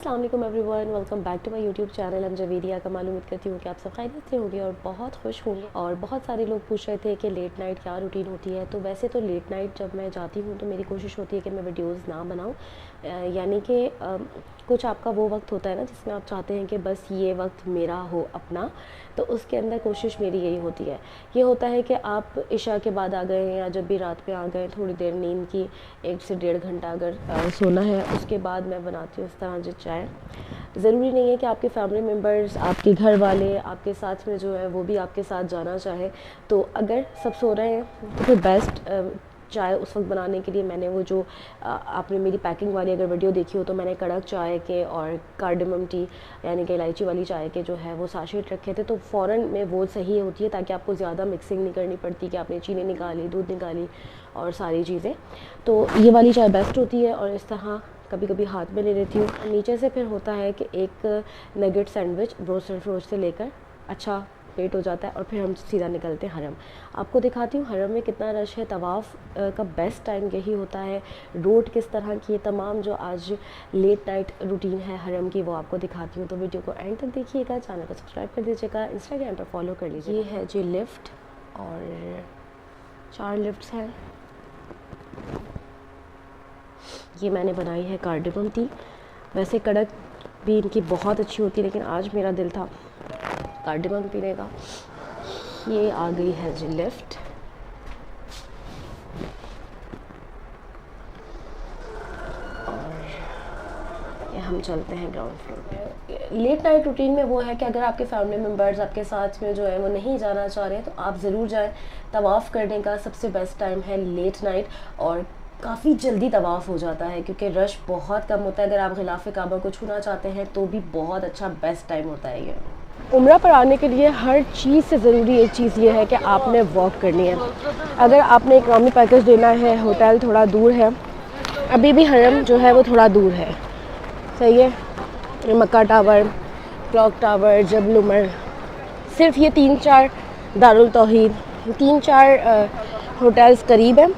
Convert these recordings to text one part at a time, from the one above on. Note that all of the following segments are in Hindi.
अस्सलाम everyone, welcome back to my YouTube channel. हम जवेरिया का उम्मीद करती हूँ कि आप सब खैरियत से होंगे और बहुत खुश होंगे। और बहुत सारे लोग पूछ रहे थे कि लेट नाइट क्या रूटीन होती है। तो वैसे तो लेट नाइट जब मैं जाती हूँ तो मेरी कोशिश होती है कि मैं वीडियोस ना बनाऊँ, यानी कि कुछ आपका वो वक्त होता है ना जिसमें आप चाहते हैं कि बस ये वक्त मेरा हो अपना, तो उसके अंदर कोशिश मेरी यही होती है। ये होता है कि आप इशा के बाद आ गए या जब भी रात में आ गए, थोड़ी देर नींद की 1 से 1.5 घंटा अगर सोना है, उसके बाद मैं बनाती हूँ इस तरह जो चाय। ज़रूरी नहीं है कि आपके फैमिली मेम्बर्स, आपके घर वाले आपके साथ में जो है वो भी आपके साथ जाना चाहे। तो अगर सब सो रहे हैं तो फिर बेस्ट चाय उस वक्त बनाने के लिए मैंने वो जो आपने मेरी पैकिंग वाली अगर वीडियो देखी हो तो मैंने कड़क चाय के और कार्डमम टी यानी कि इलायची वाली चाय के जो है वो साशेट रखे थे। तो फ़ौरन में वो सही होती है ताकि आपको ज़्यादा मिक्सिंग नहीं करनी पड़ती कि आपने चीनी निकाली, दूध निकाली और सारी चीज़ें। तो ये वाली चाय बेस्ट होती है और इस तरह कभी कभी हाथ में ले लेती हूँ। नीचे से फिर होता है कि एक नगेट सैंडविच रोस्ट से लेकर अच्छा पेट हो जाता है और फिर हम सीधा निकलते हैं हरम। आपको दिखाती हूँ हरम में कितना रश है। तवाफ़ का बेस्ट टाइम यही होता है। रोड किस तरह की, तमाम जो आज लेट नाइट रूटीन है हरम की वो आपको दिखाती हूँ। तो वीडियो को एंड तक देखिएगा, चैनल को सब्सक्राइब कर दीजिएगा, इंस्टाग्राम पर फॉलो कर लीजिए। ये है जी लिफ्ट और 4 लिफ्ट्स हैं। ये मैंने बनाई है कार्डमम टी। वैसे कड़क भी इनकी बहुत अच्छी होती है लेकिन आज मेरा दिल था कार्डमम पीने का। ये आ गई है जी लिफ्ट। और ये हम चलते हैं ग्राउंड फ्लोर पे। लेट नाइट रूटीन में वो है कि अगर आपके फैमिली मेम्बर्स आपके साथ में जो है वो नहीं जाना चाह रहे तो आप ज़रूर जाएं। तवाफ़ करने का सबसे बेस्ट टाइम है लेट नाइट और काफ़ी जल्दी तवाफ़ हो जाता है क्योंकि रश बहुत कम होता है। अगर आप गिलाफ़े काबा को छूना चाहते हैं तो भी बहुत अच्छा बेस्ट टाइम होता है ये। उम्रा पर आने के लिए हर चीज़ से ज़रूरी एक चीज़ ये है कि आपने वॉक करनी है। अगर आपने इकनॉमी पैकेज लेना है, होटल थोड़ा दूर है, अभी भी हरम जो है वो थोड़ा दूर है, सही है। मक्का टावर, क्लॉक टावर, जबल उमर, सिर्फ ये 3-4 दारुल तौहीद, 3-4 होटल्स करीब हैं।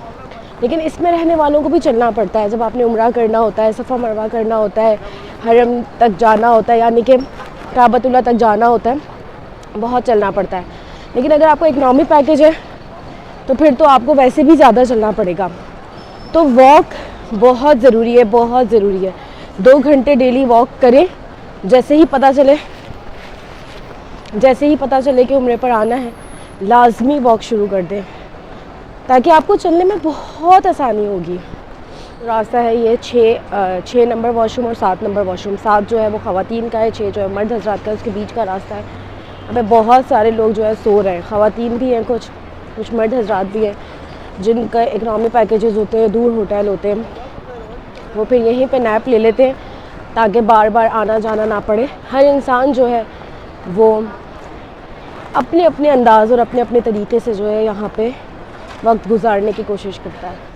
लेकिन इसमें रहने वालों को भी चलना पड़ता है। जब आपने उम्रा करना होता है, सफ़ा मरवा करना होता है, हरम तक जाना होता है यानी कि काबतुल्लाह तक जाना होता है, बहुत चलना पड़ता है। लेकिन अगर आपका इकनॉमी पैकेज है तो फिर तो आपको वैसे भी ज़्यादा चलना पड़ेगा। तो वॉक बहुत ज़रूरी है, बहुत ज़रूरी है। 2 घंटे डेली वॉक करें। जैसे ही पता चले कि उम्रे पर आना है, लाजमी वॉक शुरू कर दें ताकि आपको चलने में बहुत आसानी होगी। रास्ता है ये 6 नंबर वॉशरूम और 7 नंबर वॉशरूम। 7 जो है वो ख़वातीन का है, 6 जो है मर्द हजरात का, उसके बीच का रास्ता है। अबे बहुत सारे लोग जो है सो रहे हैं, ख़वातीन भी हैं, कुछ मर्द हजरात भी हैं जिनका इकनॉमी पैकेजेस होते हैं, दूर होटल होते हैं, वो फिर यहीं पे नैप ले लेते हैं ताकि बार बार आना जाना ना पड़े। हर इंसान जो है वो अपने अपने अंदाज़ और अपने अपने तरीके से जो है यहाँ पे वक्त गुजारने की कोशिश करता है।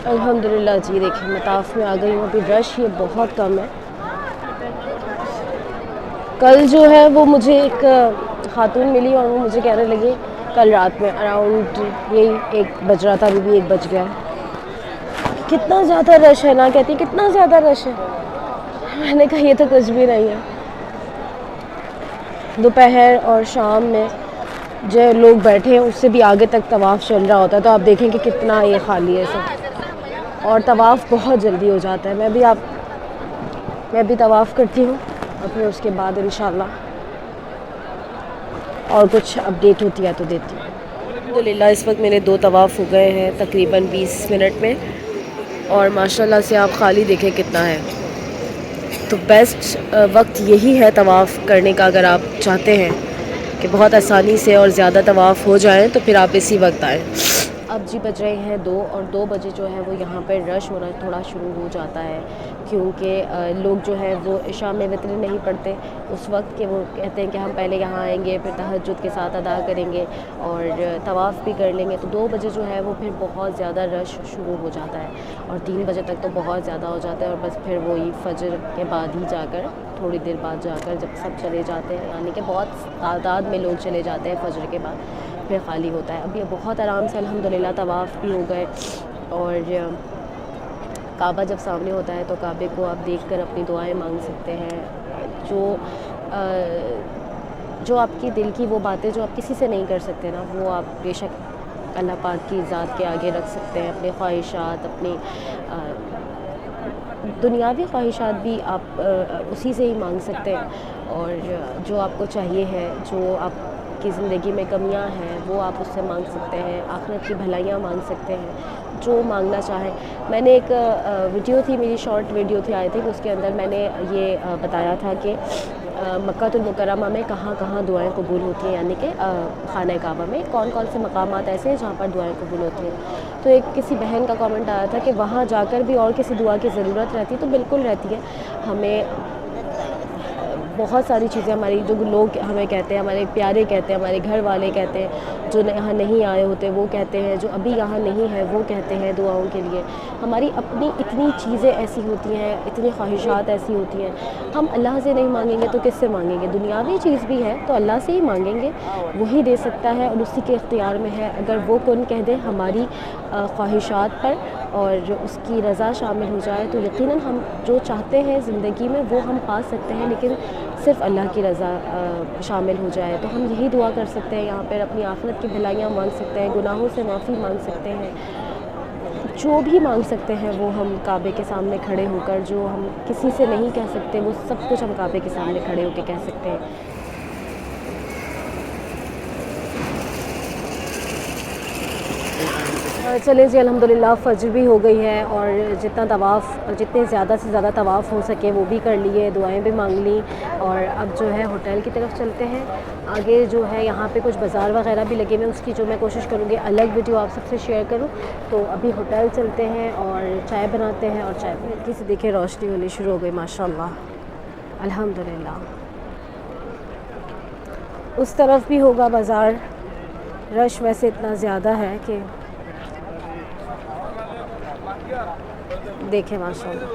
अल्हम्दुलिल्लाह जी, देखिए मताफ़ में आ गई हूँ। अभी रश ये बहुत कम है। कल जो है वो मुझे एक खातून मिली और वो मुझे कहने लगी कल रात में अराउंड यही 1 बज रहा था, अभी भी 1 बज गया है, कितना ज़्यादा रश है ना। कहती कितना ज़्यादा रश है। मैंने कहा ये तो कुछ भी नहीं है। दोपहर और शाम में जो लोग बैठे हैं उससे भी आगे तक तवाफ़ चल रहा होता है। तो आप देखें कि कितना ये खाली है सब और तवाफ़ बहुत जल्दी हो जाता है। मैं भी तवाफ़ करती हूँ और फिर उसके बाद इंशाल्लाह और कुछ अपडेट होती है तो देती हूँ। अल्हम्दुलिल्लाह इस वक्त मेरे 2 तवाफ़ हो गए हैं तकरीबन 20 मिनट में और माशाल्लाह से आप खाली देखें कितना है। तो बेस्ट वक्त यही है तवाफ़ करने का। अगर आप चाहते हैं कि बहुत आसानी से और ज़्यादा तवाफ़ हो जाए तो फिर आप इसी वक्त आएँ। अब जी बज रहे हैं 2 और 2 बजे जो है वो यहाँ पर रश होना थोड़ा शुरू हो जाता है क्योंकि लोग जो है वो इशा में वितर नहीं पढ़ते उस वक्त के। वो कहते हैं कि हम पहले यहाँ आएंगे, फिर तहज्जुद के साथ अदा करेंगे और तवाफ़ भी कर लेंगे। तो 2 बजे जो है वो फिर बहुत ज़्यादा रश शुरू हो जाता है और 3 बजे तक तो बहुत ज़्यादा हो जाता है और बस फिर वही फजर के बाद ही जाकर, थोड़ी देर बाद जाकर जब सब चले जाते हैं, यानी कि बहुत तादाद में लोग चले जाते हैं फजर के बाद, फिर खाली होता है। अब ये बहुत आराम से अल्हम्दुलिल्लाह तवाफ़ भी हो गए और काबा जब सामने होता है तो काबे को आप देखकर अपनी दुआएं मांग सकते हैं। जो जो आपकी दिल की वो बातें जो आप किसी से नहीं कर सकते ना, वो आप बेशक अल्लाह पाक की ज़ात के आगे रख सकते हैं। अपने ख्वाहिशात, अपनी दुनियावी ख्वाहिशात भी आप उसी से ही मांग सकते हैं। और जो आपको चाहिए है, जो आपकी ज़िंदगी में कमियां हैं, वो आप उससे मांग सकते हैं। आखिरत की भलाइयाँ मांग सकते हैं, जो मांगना चाहें। मैंने एक वीडियो थी, मेरी शॉर्ट वीडियो थी आई थिंक, उसके अंदर मैंने ये बताया था कि मक्कातुल मुकर्रमा में कहाँ कहाँ दुआएं कबूल होती हैं, यानी कि खाना काबा में कौन कौन से मकामात ऐसे हैं जहाँ पर दुआएं कबूल होती हैं। तो एक किसी बहन का कमेंट आया था कि वहाँ जाकर भी और किसी दुआ की ज़रूरत रहती है, तो बिल्कुल रहती है। हमें बहुत सारी चीज़ें, हमारी जो लोग हमें कहते हैं, हमारे प्यारे कहते हैं, हमारे घर वाले कहते हैं, जो यहाँ नहीं आए होते वो कहते हैं, जो अभी यहाँ नहीं है वो कहते हैं दुआओं के लिए। हमारी अपनी इतनी चीज़ें ऐसी होती हैं, इतनी ख्वाहिशात ऐसी होती हैं, हम अल्लाह से नहीं मांगेंगे तो किससे मांगेंगे? दुनियावी चीज़ भी है तो अल्लाह से ही मांगेंगे, वही दे सकता है और उसी के इख्तियार में है। अगर वो कुन कह दे हमारी ख्वाहिशात पर और उसकी रज़ा शामिल हो जाए तो यकीनन हम जो चाहते हैं ज़िंदगी में वो हम पा सकते हैं, लेकिन सिर्फ़ अल्लाह की रज़ा शामिल हो जाए। तो हम यही दुआ कर सकते हैं यहाँ पर, अपनी आखिरत की भलाइयाँ मांग सकते हैं, गुनाहों से माफ़ी मांग सकते हैं, जो भी मांग सकते हैं वो हम काबे के सामने खड़े होकर, जो हम किसी से नहीं कह सकते वो सब कुछ हम काबे के सामने खड़े होकर कह सकते हैं। चलें जी, अल्हम्दुलिल्लाह फ़ज्र भी हो गई है और जितने ज़्यादा से ज़्यादा तवाफ़ हो सके वो भी कर लिए, दुआएं भी मांग ली। और अब जो है होटल की तरफ चलते हैं। आगे जो है यहाँ पे कुछ बाज़ार वगैरह भी लगे हुए हैं, उसकी जो मैं कोशिश करूँगी अलग वीडियो आप सबसे शेयर करूँ। तो अभी होटल चलते हैं और चाय बनाते हैं। और चाय हल्की सी देखिए रोशनी होनी शुरू हो गई माशाल्लाह, अल्हम्दुलिल्लाह। उस तरफ भी होगा बाज़ार, रश वैसे इतना ज़्यादा है कि देखें माशाल्लाह।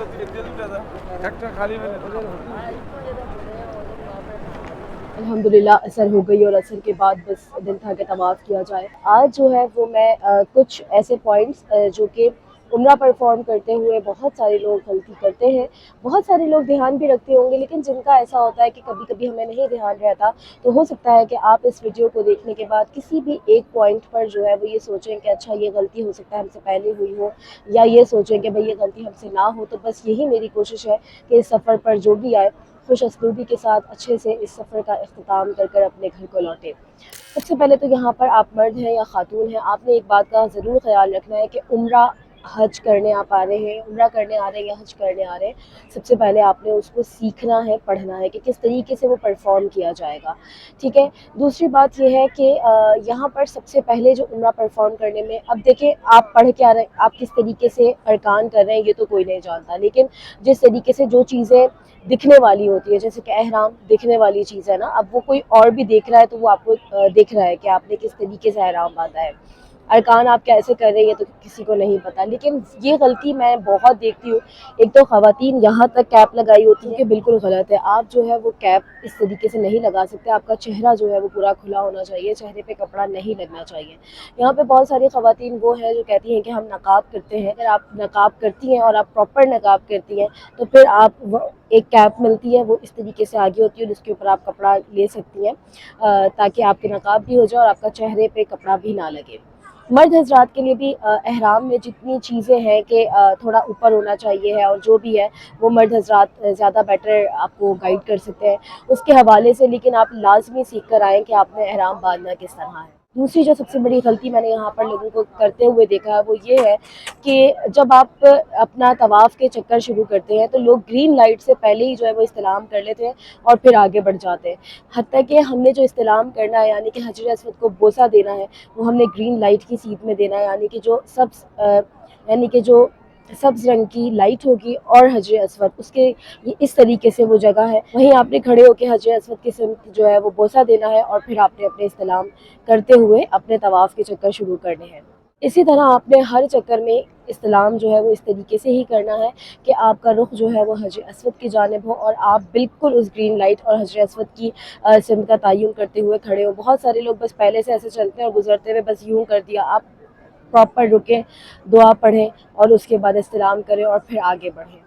अल्हम्दुलिल्लाह असर हो गई और असर के बाद बस दिल था कि तवाफ़ किया जाए। आज जो है वो मैं कुछ ऐसे पॉइंट्स जो कि उम्रा परफॉर्म करते हुए बहुत सारे लोग गलती करते हैं, बहुत सारे लोग ध्यान भी रखते होंगे, लेकिन जिनका ऐसा होता है कि कभी कभी हमें नहीं ध्यान रहता, तो हो सकता है कि आप इस वीडियो को देखने के बाद किसी भी एक पॉइंट पर जो है वो ये सोचें कि अच्छा ये गलती हो सकता है हमसे पहले हुई हो, या ये सोचें कि भाई ये गलती हमसे ना हो। तो बस यही मेरी कोशिश है कि इस सफ़र पर जो भी आए खुश असलूबी के साथ अच्छे से इस सफ़र का इख्तिताम कर कर अपने घर को लौटे। सबसे पहले तो यहाँ पर आप मर्द हैं या ख़ातून हैं, आपने एक बात का ज़रूर ख्याल रखना है कि उम्रा हज करने आप आ रहे हैं, उम्रा करने आ रहे हैं या हज करने आ रहे हैं, सबसे पहले आपने उसको सीखना है, पढ़ना है कि किस तरीके से वो परफॉर्म किया जाएगा, ठीक है। दूसरी बात ये है कि यहाँ पर सबसे पहले जो उम्रा परफॉर्म करने में, अब देखिए आप पढ़ के आ रहे हैं, आप किस तरीके से अरकान कर रहे हैं ये तो कोई नहीं जानता, लेकिन जिस तरीके से जो चीज़ें दिखने वाली होती है, जैसे कि एहराम दिखने वाली चीज़ है ना, अब वो कोई और भी देख रहा है तो वो आपको दिख रहा है कि आपने किस तरीके से एहराम बांधा है। अरकान आप कैसे कर रहे हैं ये तो किसी को नहीं पता, लेकिन ये गलती मैं बहुत देखती हूँ। एक तो ख़वातीन यहाँ तक कैप लगाई होती है कि बिल्कुल गलत है। आप जो है वो कैप इस तरीके से नहीं लगा सकते, आपका चेहरा जो है वो पूरा खुला होना चाहिए, चेहरे पे कपड़ा नहीं लगना चाहिए। यहाँ पे बहुत सारी ख़वातीन वो हैं जो कहती हैं कि हम नकाब करते हैं। अगर आप नकाब करती हैं और आप प्रॉपर नकाब करती हैं तो फिर आप एक कैप मिलती है, वो इस तरीके से आगे होती है और उसके ऊपर आप कपड़ा ले सकती हैं, ताकि आपके नकाब भी हो जाए और आपका चेहरे पे कपड़ा भी ना लगे। मर्द हजरात के लिए भी एहराम में जितनी चीज़ें हैं कि थोड़ा ऊपर होना चाहिए है, और जो भी है वो मर्द हजरात ज़्यादा बेटर आपको गाइड कर सकते हैं उसके हवाले से, लेकिन आप लाजमी सीख कर आएँ कि आपने एहराम बांधना किस तरह है। दूसरी जो सबसे बड़ी गलती मैंने यहाँ पर लोगों को करते हुए देखा है वो ये है कि जब आप अपना तवाफ़ के चक्कर शुरू करते हैं तो लोग ग्रीन लाइट से पहले ही जो है वो इस्तिलाम कर लेते हैं और फिर आगे बढ़ जाते हैं। हत्ता कि हमने जो इस्तिलाम करना है, यानी कि हजर अस्वद को बोसा देना है, वो हमने ग्रीन लाइट की सीध में देना है, यानी कि जो सब्ज़ रंग की लाइट होगी और हजर अस्वद उसके ये इस तरीके से वो जगह है, वहीं आपने खड़े होकर हजर अस्वद की सिमत जो है वो बोसा देना है और फिर आपने अपने इस्तिलाम करते हुए अपने तवाफ़ के चक्कर शुरू करने हैं। इसी तरह आपने हर चक्कर में इस्तिलाम जो है वो इस तरीके से ही करना है कि आपका रुख जो है वो हजर अस्वद की जानिब हो और आप बिल्कुल उस ग्रीन लाइट और हजर अस्वद की सिमत का तयन करते हुए खड़े हो। बहुत सारे लोग बस पहले से ऐसे चलते हैं और गुजरते हुए बस यूँ कर दिया, आप प्रॉपर रुकें, दुआ पढ़ें और उसके बाद इस्तिलाम करें और फिर आगे बढ़ें।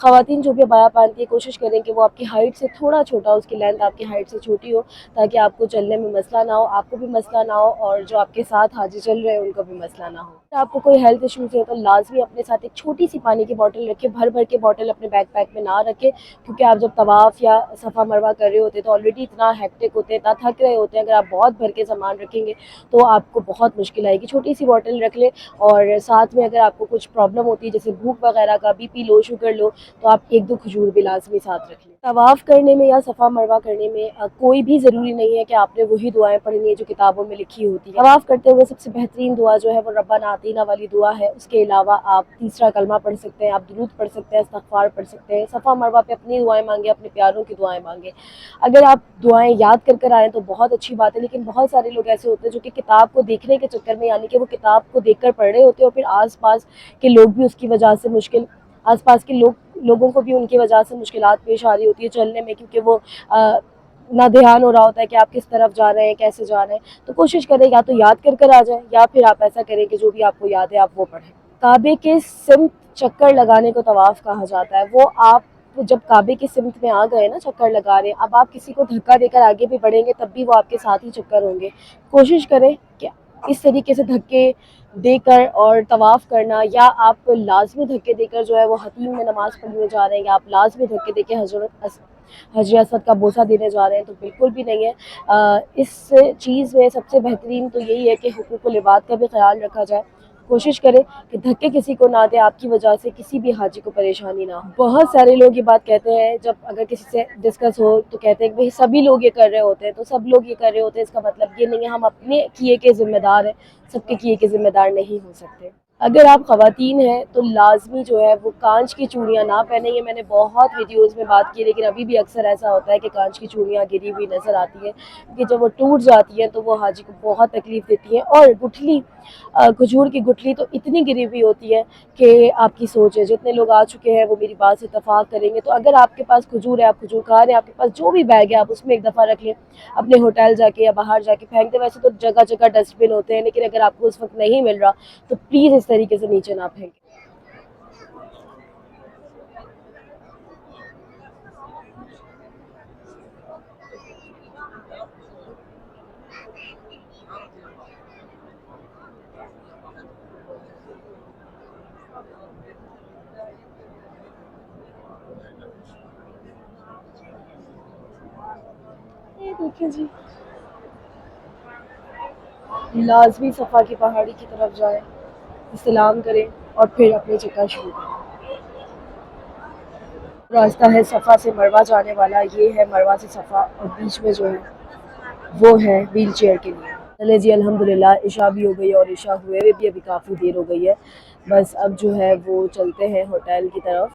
ख़वातीन जो भी अबाया पहनती है कोशिश करें कि वो आपकी हाइट से थोड़ा छोटा हो, उसकी लेंथ आपकी हाइट से छोटी हो, ताकि आपको चलने में मसला ना हो, आपको भी मसला ना हो और जो आपके साथ हाजी चल रहे हैं उनको भी मसला ना हो। अगर आपको कोई हेल्थ इश्यूज़ है तो लाजमी अपने साथ एक छोटी सी पानी की बॉटल रखें, भर भर के बॉटल अपने बैकपैक में ना रखें, क्योंकि आप जब तवाफ़ या सफ़ा मरवा कर रहे होते हैं तो ऑलरेडी इतना हेक्टिक होते हैं, इतना थक रहे होते हैं। अगर आप बहुत भर के सामान रखेंगे तो आपको बहुत मुश्किल आएगी। छोटी सी बॉटल रख लें और साथ में अगर आपको कुछ प्रॉब्लम होती है जैसे भूख वगैरह का, बीपी लो, शुगर लो, तो आप 1-2 खजूर भी लाज़मी साथ रख लें। तवाफ़ करने में या सफ़ा मरवा करने में कोई भी ज़रूरी नहीं है कि आपने वही दुआएँ पढ़नी है जो किताबों में लिखी होती है। तवाफ़ करते हुए सबसे बेहतरीन दुआ जो है वो रब्बाना आतीना वाली दुआ है। उसके अलावा आप तीसरा कलमा पढ़ सकते हैं, आप दुरूद पढ़ सकते हैं, इस्तिग़फ़ार पढ़ सकते हैं। सफ़ा मरवा पे अपनी दुआएँ मांगे, अपने प्यारों की दुआएँ मांगे। अगर आप दुआएँ याद कर कर आएँ तो बहुत अच्छी बात है, लेकिन बहुत सारे लोग ऐसे होते हैं जो कि किताब को देखने के चक्कर में, यानी कि वो किताब को देख कर पढ़ रहे होते हैं और फिर आस पास के लोग भी उसकी वजह से आसपास के लोगों को भी उनकी वजह से मुश्किलात पेश आ रही होती है चलने में, क्योंकि वो ना ध्यान हो रहा होता है कि आप किस तरफ जा रहे हैं, कैसे जा रहे हैं। तो कोशिश करें या तो याद कर कर आ जाएं या फिर आप ऐसा करें कि जो भी आपको याद है आप वो पढ़ें। काबे के सिमत चक्कर लगाने को तवाफ़ कहा जाता है। वो आप जब काबे की सिमत में आ गए ना, चक्कर लगा रहे हैं, अब आप किसी को धक्का देकर आगे भी बढ़ेंगे तब भी वो आपके साथ ही चक्कर होंगे। कोशिश करें कि इस तरीके से धक्के देकर और तवाफ़ करना, या आप लाज़मी धक्के देकर जो है वो हतीम में नमाज़ पढ़ने जा रहे हैं, या आप लाज़मी धक्के देके हजर असवद का बोसा देने जा रहे हैं, तो बिल्कुल भी नहीं है। इस चीज़ में सबसे बेहतरीन तो यही है कि हुकूकुल इबाद का भी ख्याल रखा जाए। कोशिश करें कि धक्के किसी को ना दें, आपकी वजह से किसी भी हाजी को परेशानी ना हो। बहुत सारे लोग ये बात कहते हैं, जब अगर किसी से डिस्कस हो तो कहते हैं कि भाई सभी लोग ये कर रहे होते हैं, तो सब लोग ये कर रहे होते हैं इसका मतलब ये नहीं है हम अपने किए के ज़िम्मेदार हैं, सबके किए के ज़िम्मेदार नहीं हो सकते। अगर आप ख़वातीन हैं तो लाज़मी जो है वो कांच की चूड़ियाँ ना पहनें। ये मैंने बहुत वीडियोज़ में बात की, लेकिन अभी भी अक्सर ऐसा होता है कि कांच की चूड़ियाँ गिरी हुई नज़र आती हैं, क्योंकि जब वो टूट जाती हैं तो वो हाजी को बहुत तकलीफ़ देती हैं। और गुठली, खजूर की गुठली तो इतनी गिरी हुई होती है कि आपकी सोच है। जितने लोग आ चुके हैं वो मेरी बात से इत्तेफ़ाक करेंगे। तो अगर आपके पास खजूर है, आप खजूर खा रहे हैं, आपके पास जो भी बैग है आप उसमें एक दफ़ा रख लें, अपने होटल जाके या बाहर जाके फेंक दें। वैसे तो जगह जगह डस्टबिन होते हैं, लेकिन अगर आपको उस वक्त नहीं मिल रहा तो प्लीज़ इस तरीके से नीचे ना फेंकें। ये देखिए जी, लाज़मी सफ़ा की पहाड़ी की तरफ जाएं, इस्तिलाम करें और फिर अपने चक्कर शुरू करें। रास्ता है सफ़ा से मरवा जाने वाला, ये है मरवा से सफ़ा, और बीच में जो है वो है व्हील चेयर के लिए। चले जी, अल्हम्दुलिल्लाह इशा भी हो गई है, और इशा हुए भी अभी काफ़ी देर हो गई है। बस अब जो है वो चलते हैं होटल की तरफ।